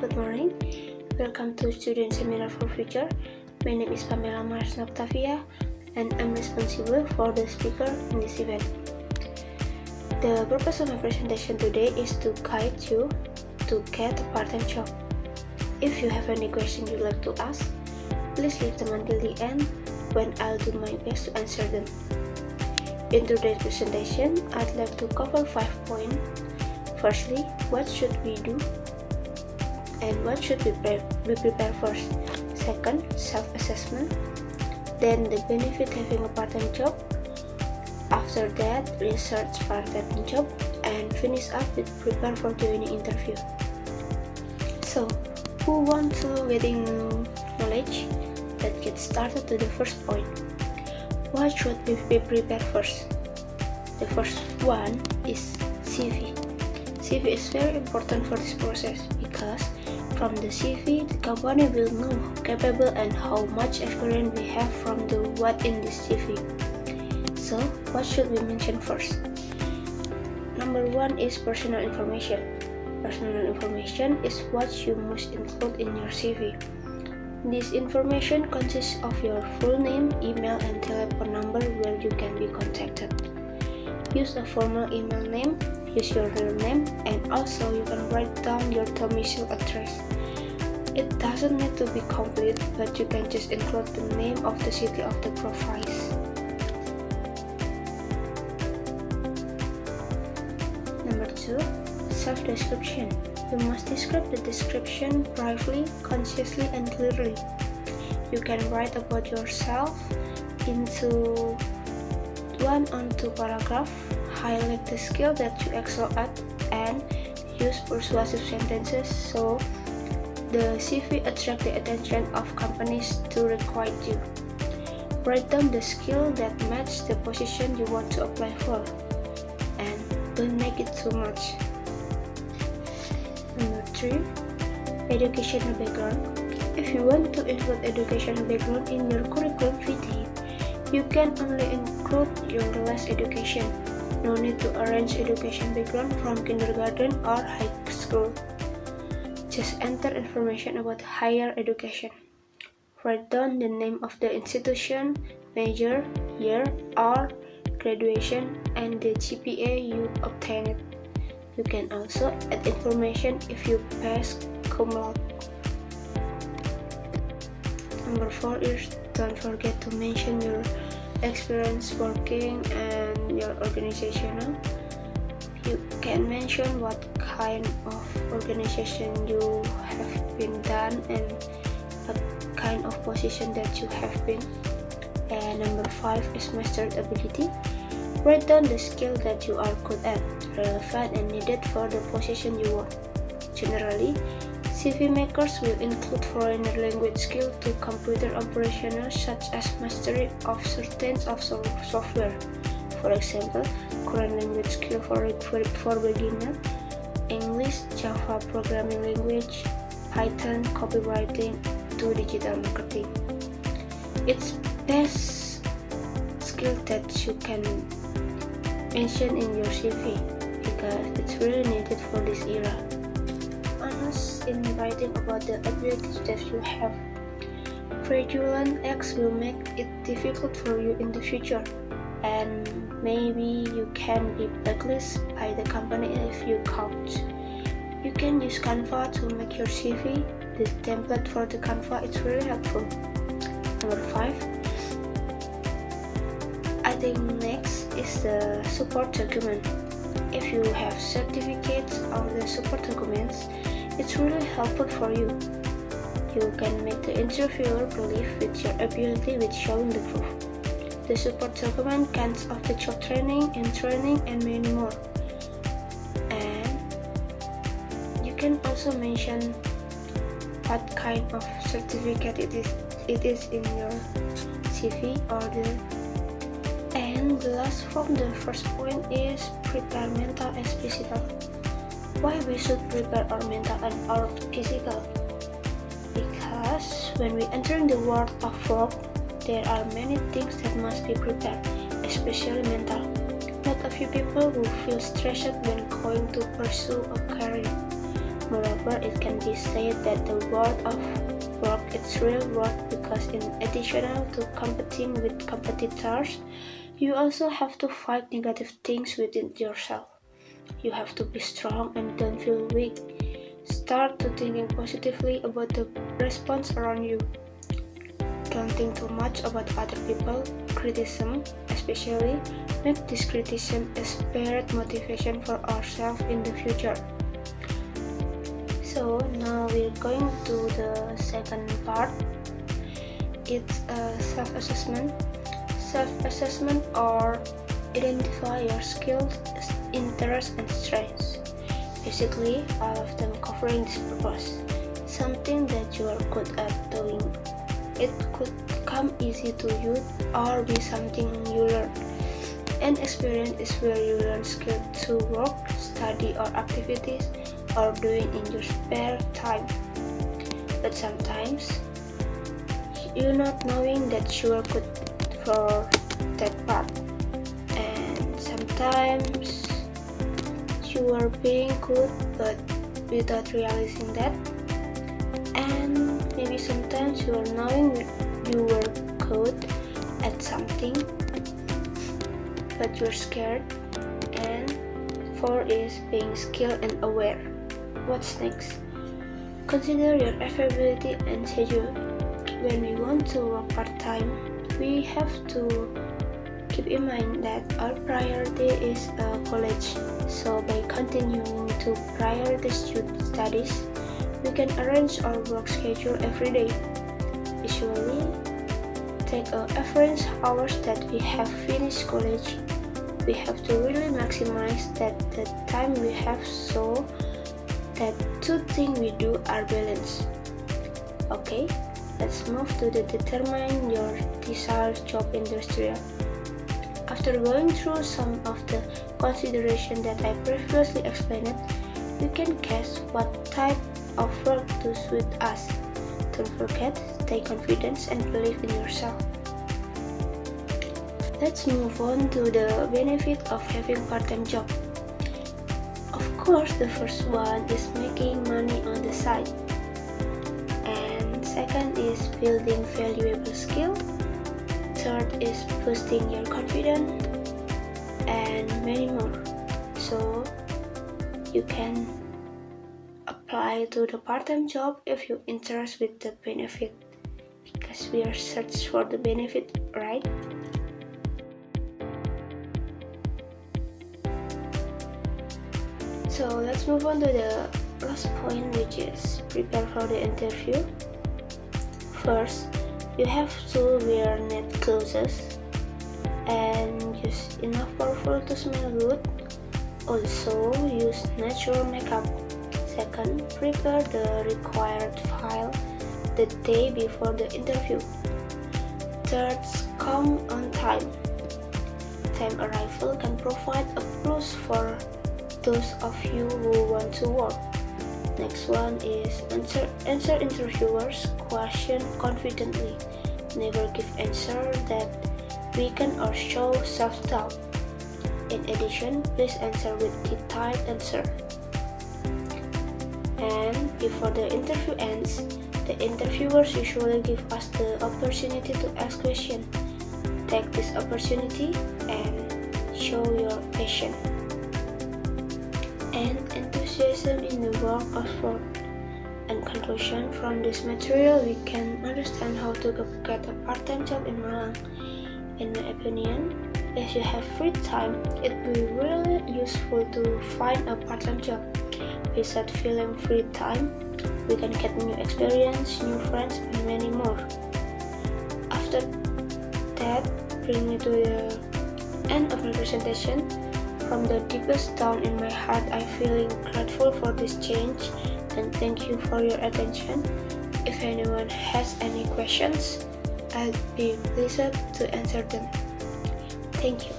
Good morning. Welcome to Student Seminar for Future. My name is Pamela Marisna Oktavia, and I'm responsible for the speaker in this event. The purpose of my presentation today is to guide you to get a part-time job. If you have any questions you'd like to ask, please leave them until the end when I'll do my best to answer them. In today's presentation, I'd like to cover 5 points. Firstly, what should we do? And what should we prepare first? Second, self-assessment. Then the benefit having a part-time job. After that, research part-time job. And finish up with prepare for joining interview. So, who wants to getting knowledge? Let's get started to the first point. What should we prepare first? The first one is CV. CV is very important for this process because from the CV, the company will know how capable and how much experience we have from the what in this CV. So, what should we mention first? Number 1 is personal information. Personal information is what you must include in your CV. This information consists of your full name, email, and telephone number where you can be contacted. Use a formal email name, use your real name, and also you can write down your domicile address. It doesn't need to be complete, but you can just include the name of the city of the province. Number 2, self-description. You must describe the description briefly, consciously, and clearly. You can write about yourself into 1 or 2 paragraphs, highlight the skill that you excel at, and use persuasive sentences so the CV attracts the attention of companies to require you. Write down the skill that match the position you want to apply for, and don't make it too much. Number 3, educational background. If you want to include educational background in your curriculum vitae, you can only include your last education. No need to arrange education background from kindergarten or high school. Just enter information about higher education. Write down the name of the institution, major, year, or graduation, and the GPA you obtained. You can also add information if you passed cum laude. Number 4 is don't forget to mention your experience working and your organizational. You can mention what kind of organization you have been done and what kind of position that you have been. And number 5 is mastered ability. Write down the skill that you are good at, relevant and needed for the position you want. Generally, CV makers will include foreign language skill to computer operational such as mastery of certain software. For example, Korean language skill for beginner, English, Java programming language, Python, copywriting, to digital marketing. It's best skill that you can mention in your CV because it's really needed for this era. Honest in writing about the abilities that you have. Fraudulent acts will make it difficult for you in the future, and maybe you can be blacklisted by the company if you can't. You can use Canva to make your CV. The template for the Canva is really helpful. Number 5, I think next is the support document. If you have certificates or the support documents, it's really helpful for you. You can make the interviewer believe with your ability with showing the proof. The support document consists of the job training, and many more. And you can also mention what kind of certificate it is in your CV or the. And the last from the first point is prepare mental and physical. Why we should prepare our mental and our physical? Because when we enter in the world of work, there are many things that must be prepared, especially mental. Not a few people will feel stressed when going to pursue a career. Moreover, it can be said that the world of work is real work because in addition to competing with competitors, you also have to fight negative things within yourself. You have to be strong and don't feel weak. Start to thinking positively about the response around you. Don't think too much about other people. Criticism, especially, make this criticism a spirit motivation for ourselves in the future. So now we're going to the second part. It's a self-assessment. Self-assessment or identify your skills, interests, and strengths. Basically, all of them covering this purpose. Something that you are good at doing. It could come easy to you or be something you learn. An experience is where you learn skills through work, study, or activities, or doing in your spare time. But sometimes, you not knowing that you are good for that part. And sometimes, you are being good but without realizing that. And maybe sometimes you are knowing you were good at something but you're scared. And 4 is being skilled and aware. What's next? Consider your availability and schedule. When we want to work part-time, we have to keep in mind that our priority is college. So by continuing to prioritize studies, we can arrange our work schedule every day. Usually, take average hours that we have finished college. We have to really maximize that the time we have so that two things we do are balanced. Okay, let's move to the determine your desired job industry. After going through some of the considerations that I previously explained, you can guess what type of work to suit us. Don't forget, stay confident and believe in yourself. Let's move on to the benefit of having part-time job. Of course, the first one is making money on the side. And second is building valuable skill. Third is boosting your confidence and many more. So you can apply to the part-time job if you're interested with the benefit, because we are searching for the benefit, right? So let's move on to the last point, which is prepare for the interview. First, you have to wear net clothes and use enough perfume to smell good. Also, use natural makeup. Second, prepare the required file the day before the interview. Third, come on time. Time arrival can provide a plus for those of you who want to work. Next one is answer interviewers' question confidently. Never give answer that weaken or show self-doubt. In addition, please answer with detailed answer. And before the interview ends, the interviewers usually give us the opportunity to ask questions. Take this opportunity and show your passion and enthusiasm in the work of work. In conclusion, from this material, we can understand how to get a part-time job in Malang. In my opinion, if you have free time, it will be really useful to find a part-time job. Besides feeling free time, we can get new experience, new friends, and many more. After that, bring me to the end of my presentation. From the deepest down in my heart, I'm feeling grateful for this change and thank you for your attention. If anyone has any questions, I'll be pleased to answer them. Thank you.